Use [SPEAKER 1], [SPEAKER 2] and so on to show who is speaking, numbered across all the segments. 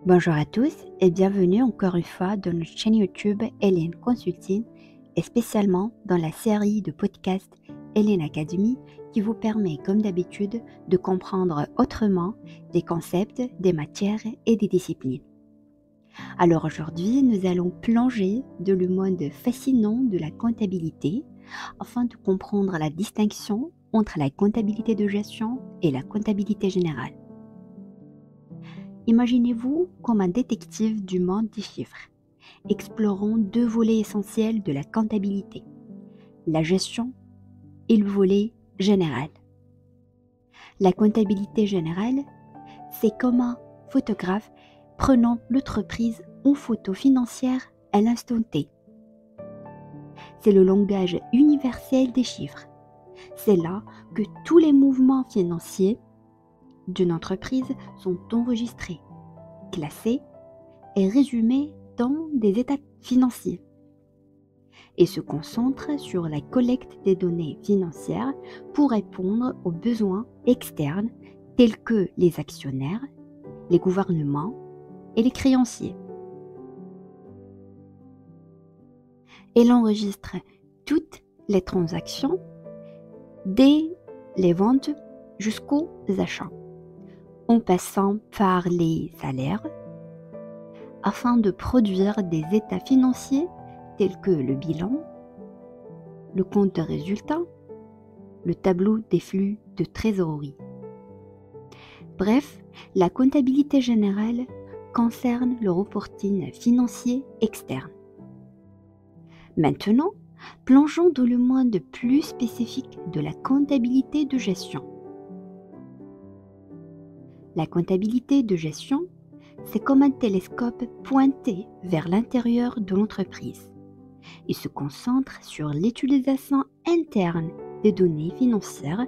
[SPEAKER 1] Bonjour à tous et bienvenue encore une fois dans notre chaîne YouTube Hélène Consulting et spécialement dans la série de podcasts Hélène Academy qui vous permet comme d'habitude de comprendre autrement des concepts, des matières et des disciplines. Alors aujourd'hui, nous allons plonger dans le monde fascinant de la comptabilité afin de comprendre la distinction entre la comptabilité de gestion et la comptabilité générale. Imaginez-vous comme un détective du monde des chiffres, explorant deux volets essentiels de la comptabilité, la gestion et le volet général. La comptabilité générale, c'est comme un photographe prenant l'entreprise en photo financière à l'instant T. C'est le langage universel des chiffres. C'est là que tous les mouvements financiers d'une entreprise sont enregistrés, classés et résumés dans des états financiers et se concentre sur la collecte des données financières pour répondre aux besoins externes tels que les actionnaires, les gouvernements et les créanciers. Elle enregistre toutes les transactions dès les ventes jusqu'aux achats, en passant par les salaires, afin de produire des états financiers tels que le bilan, le compte de résultats, le tableau des flux de trésorerie. Bref, la comptabilité générale concerne le reporting financier externe. Maintenant, plongeons dans le monde plus spécifique de la comptabilité de gestion. La comptabilité de gestion, c'est comme un télescope pointé vers l'intérieur de l'entreprise. Il se concentre sur l'utilisation interne des données financières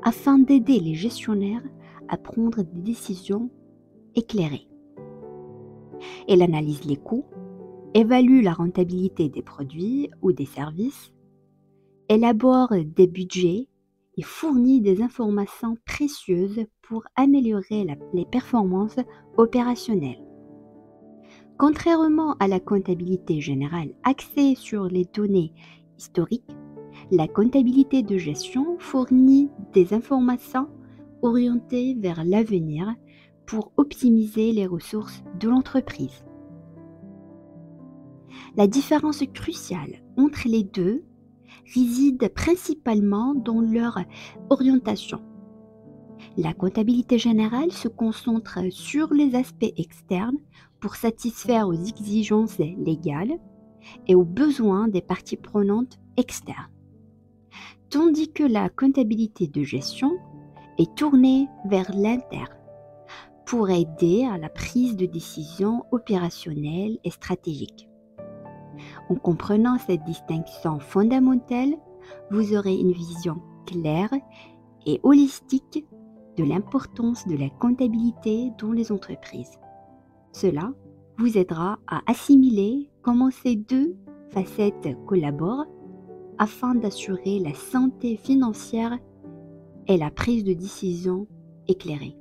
[SPEAKER 1] afin d'aider les gestionnaires à prendre des décisions éclairées. Elle analyse les coûts, évalue la rentabilité des produits ou des services, élabore des budgets et fournit des informations précieuses pour améliorer les performances opérationnelles. Contrairement à la comptabilité générale axée sur les données historiques, la comptabilité de gestion fournit des informations orientées vers l'avenir pour optimiser les ressources de l'entreprise. La différence cruciale entre les deux réside principalement dans leur orientation. La comptabilité générale se concentre sur les aspects externes pour satisfaire aux exigences légales et aux besoins des parties prenantes externes, tandis que la comptabilité de gestion est tournée vers l'interne pour aider à la prise de décisions opérationnelles et stratégiques. En comprenant cette distinction fondamentale, vous aurez une vision claire et holistique de l'importance de la comptabilité dans les entreprises. Cela vous aidera à assimiler comment ces deux facettes collaborent afin d'assurer la santé financière et la prise de décision éclairée.